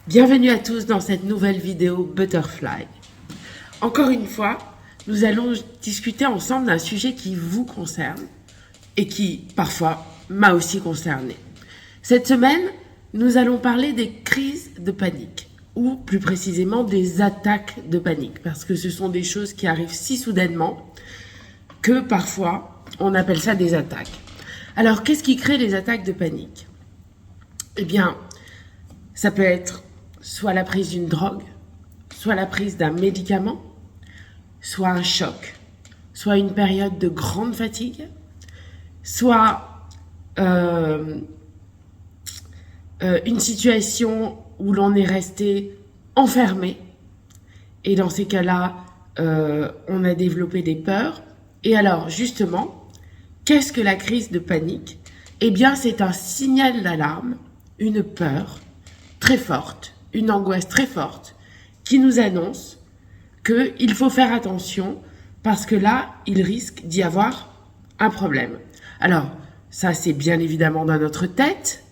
Bienvenue à tous dans cette nouvelle vidéo Butterfly. Encore une fois, nous allons discuter ensemble d'un sujet qui vous concerne et qui, parfois, m'a aussi concerné. Cette semaine, nous allons parler des crises de panique, ou plus précisément des attaques de panique, parce que ce sont des choses qui arrivent si soudainement que parfois, on appelle ça des attaques. Alors, qu'est-ce qui crée les attaques de panique? Eh bien, ça peut être soit la prise d'une drogue, soit la prise d'un médicament, soit un choc, soit une période de grande fatigue, soit une situation où l'on est resté enfermé. Et dans ces cas-là, on a développé des peurs. Et alors, justement, qu'est-ce que la crise de panique? Eh bien, c'est un signal d'alarme, une peur très forte, une angoisse très forte qui nous annonce qu'il faut faire attention parce que là, il risque d'y avoir un problème. Alors, ça c'est bien évidemment dans notre tête,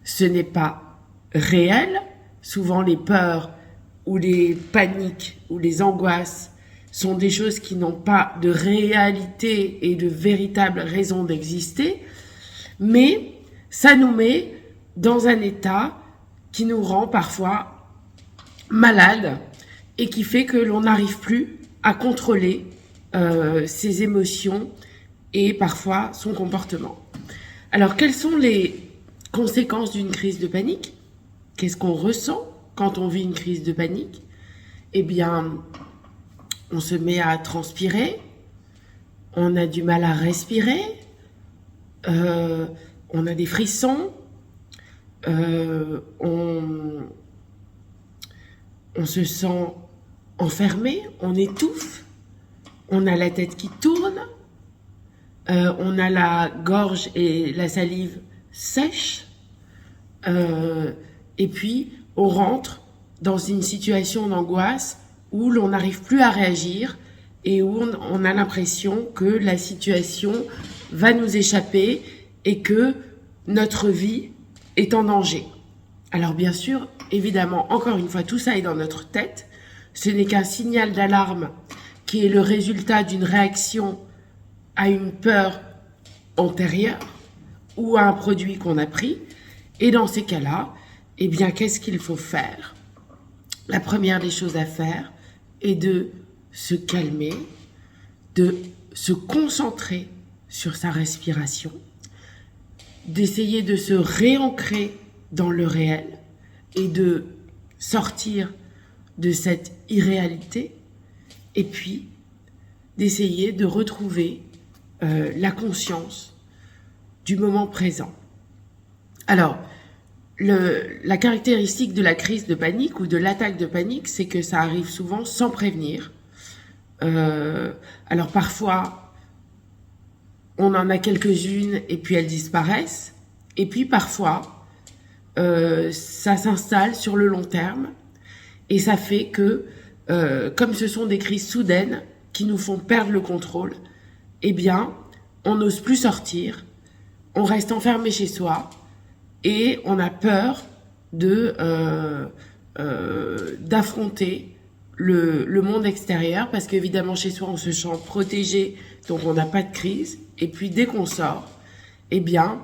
ce n'est pas réel. Souvent les peurs ou les paniques ou les angoisses sont des choses qui n'ont pas de réalité et de véritable raison d'exister, mais ça nous met dans un état qui nous rend parfois malades et qui fait que l'on n'arrive plus à contrôler ses émotions et parfois son comportement. Alors, quelles sont les conséquences d'une crise de panique? Qu'est-ce qu'on ressent quand on vit une crise de panique? Eh bien, on se met à transpirer, on a du mal à respirer, on a des frissons, on se sent enfermé, on étouffe, on a la tête qui tourne, on a la gorge et la salive sèche, et puis on rentre dans une situation d'angoisse où l'on n'arrive plus à réagir et où on a l'impression que la situation va nous échapper et que notre vie est en danger. Alors bien sûr, évidemment, encore une fois, tout ça est dans notre tête. Ce n'est qu'un signal d'alarme qui est le résultat d'une réaction à une peur antérieure ou à un produit qu'on a pris. Et dans ces cas-là, eh bien, qu'est-ce qu'il faut faire? La première des choses à faire est de se calmer, de se concentrer sur sa respiration, d'essayer de se réancrer dans le réel et de sortir de cette irréalité, et puis d'essayer de retrouver la conscience du moment présent. Alors, la caractéristique de la crise de panique ou de l'attaque de panique, c'est que ça arrive souvent sans prévenir. Alors parfois, on en a quelques-unes et puis elles disparaissent. Et puis parfois, ça s'installe sur le long terme et ça fait que, comme ce sont des crises soudaines qui nous font perdre le contrôle, eh bien, on n'ose plus sortir, on reste enfermé chez soi et on a peur d'affronter le monde extérieur parce qu'évidemment chez soi on se sent protégé, donc on n'a pas de crise. Et puis dès qu'on sort, eh bien,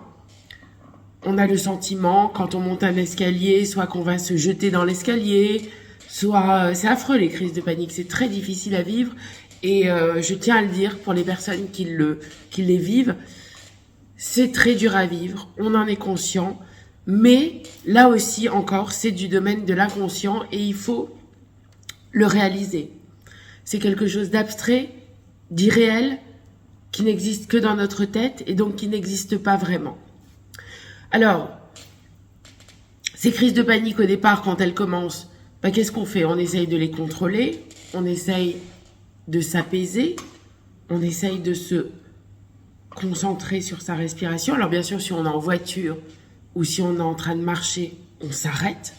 on a le sentiment, quand on monte un escalier, soit qu'on va se jeter dans l'escalier, soit... c'est affreux les crises de panique, c'est très difficile à vivre. Et je tiens à le dire pour les personnes qui les vivent, c'est très dur à vivre, on en est conscient. Mais là aussi, encore, c'est du domaine de l'inconscient et il faut le réaliser. C'est quelque chose d'abstrait, d'irréel, qui n'existe que dans notre tête et donc qui n'existe pas vraiment. Alors, ces crises de panique au départ, quand elles commencent, qu'est-ce qu'on fait? On essaye de les contrôler, on essaye de s'apaiser, on essaye de se concentrer sur sa respiration. Alors bien sûr, si on est en voiture ou si on est en train de marcher, on s'arrête.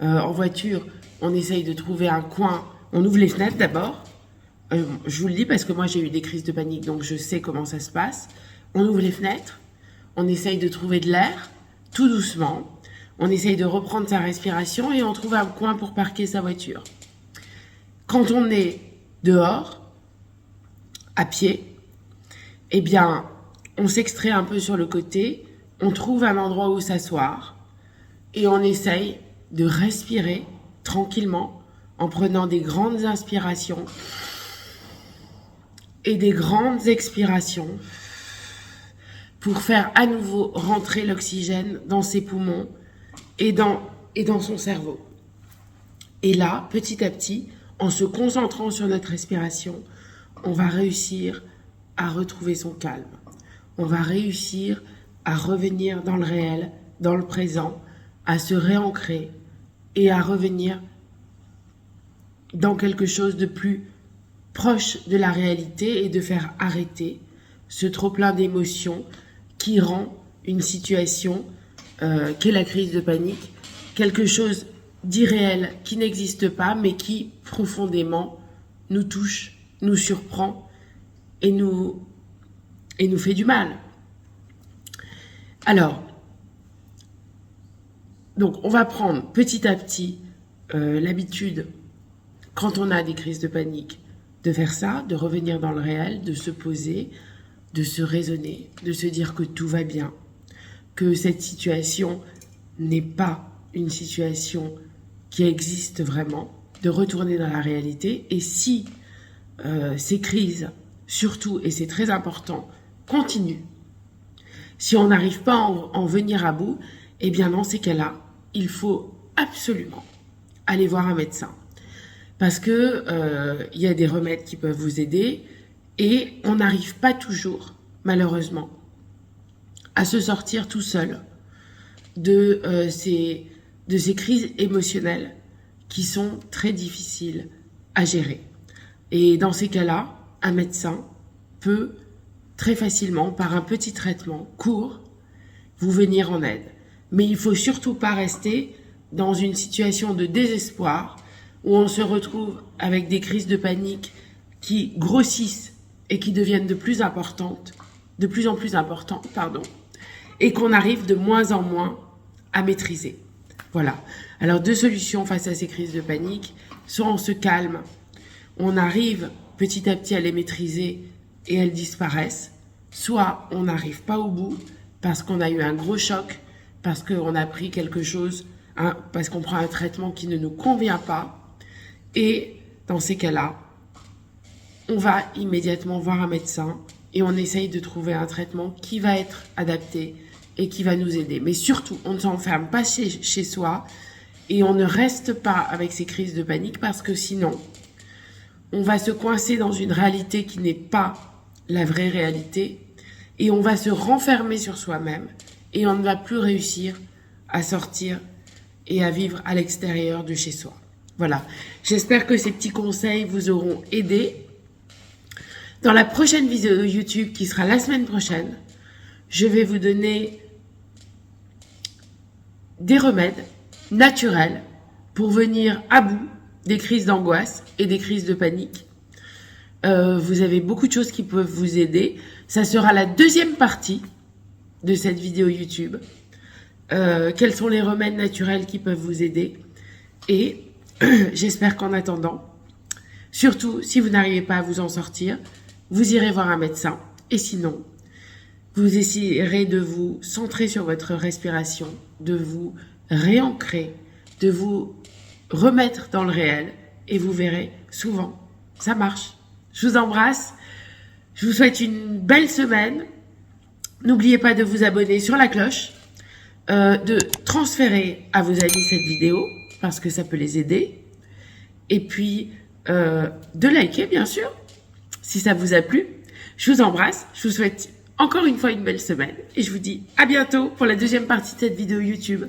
En voiture, on essaye de trouver un coin, on ouvre les fenêtres d'abord. Je vous le dis parce que moi j'ai eu des crises de panique, donc je sais comment ça se passe. On ouvre les fenêtres, on essaye de trouver de l'air, tout doucement. On essaye de reprendre sa respiration et on trouve un coin pour parquer sa voiture. Quand on est dehors, à pied, eh bien, on s'extrait un peu sur le côté, on trouve un endroit où s'asseoir et on essaye de respirer tranquillement en prenant des grandes inspirations et des grandes expirations pour faire à nouveau rentrer l'oxygène dans ses poumons et dans son cerveau. Et là, petit à petit, en se concentrant sur notre respiration, on va réussir à retrouver son calme. On va réussir à revenir dans le réel, dans le présent, à se réancrer et à revenir dans quelque chose de plus proche de la réalité et de faire arrêter ce trop-plein d'émotions qui rend une situation qu'est la crise de panique quelque chose d'irréel qui n'existe pas mais qui profondément nous touche, nous surprend et nous fait du mal. Alors, donc on va prendre petit à petit l'habitude, quand on a des crises de panique, de faire ça, de revenir dans le réel, de se poser, de se raisonner, de se dire que tout va bien, que cette situation n'est pas une situation qui existe vraiment, de retourner dans la réalité. Et si ces crises, surtout, et c'est très important, continuent, si on n'arrive pas à en venir à bout, eh bien dans ces cas-là, il faut absolument aller voir un médecin. Parce que y a des remèdes qui peuvent vous aider et on n'arrive pas toujours, malheureusement, à se sortir tout seul de ces crises émotionnelles qui sont très difficiles à gérer. Et dans ces cas-là, un médecin peut très facilement, par un petit traitement court, vous venir en aide. Mais il ne faut surtout pas rester dans une situation de désespoir où on se retrouve avec des crises de panique qui grossissent et qui deviennent de plus en plus importantes, et qu'on arrive de moins en moins à maîtriser. Voilà. Alors, deux solutions face à ces crises de panique. Soit on se calme, on arrive petit à petit à les maîtriser et elles disparaissent. Soit on n'arrive pas au bout parce qu'on a eu un gros choc, parce qu'on a pris quelque chose, parce qu'on prend un traitement qui ne nous convient pas. Et dans ces cas-là, on va immédiatement voir un médecin et on essaye de trouver un traitement qui va être adapté et qui va nous aider. Mais surtout, on ne s'enferme pas chez soi et on ne reste pas avec ces crises de panique parce que sinon, on va se coincer dans une réalité qui n'est pas la vraie réalité et on va se renfermer sur soi-même et on ne va plus réussir à sortir et à vivre à l'extérieur de chez soi. Voilà, j'espère que ces petits conseils vous auront aidé. Dans la prochaine vidéo YouTube qui sera la semaine prochaine, je vais vous donner des remèdes naturels pour venir à bout des crises d'angoisse et des crises de panique. Vous avez beaucoup de choses qui peuvent vous aider. Ça sera la deuxième partie de cette vidéo YouTube. Quels sont les remèdes naturels qui peuvent vous aider? Et j'espère qu'en attendant, surtout si vous n'arrivez pas à vous en sortir, vous irez voir un médecin. Et sinon, vous essayerez de vous centrer sur votre respiration, de vous réancrer, de vous remettre dans le réel. Et vous verrez, souvent, ça marche. Je vous embrasse. Je vous souhaite une belle semaine. N'oubliez pas de vous abonner sur la cloche, de transférer à vos amis cette vidéo, parce que ça peut les aider. Et puis, de liker, bien sûr, si ça vous a plu. Je vous embrasse. Je vous souhaite encore une fois une belle semaine. Et je vous dis à bientôt pour la deuxième partie de cette vidéo YouTube.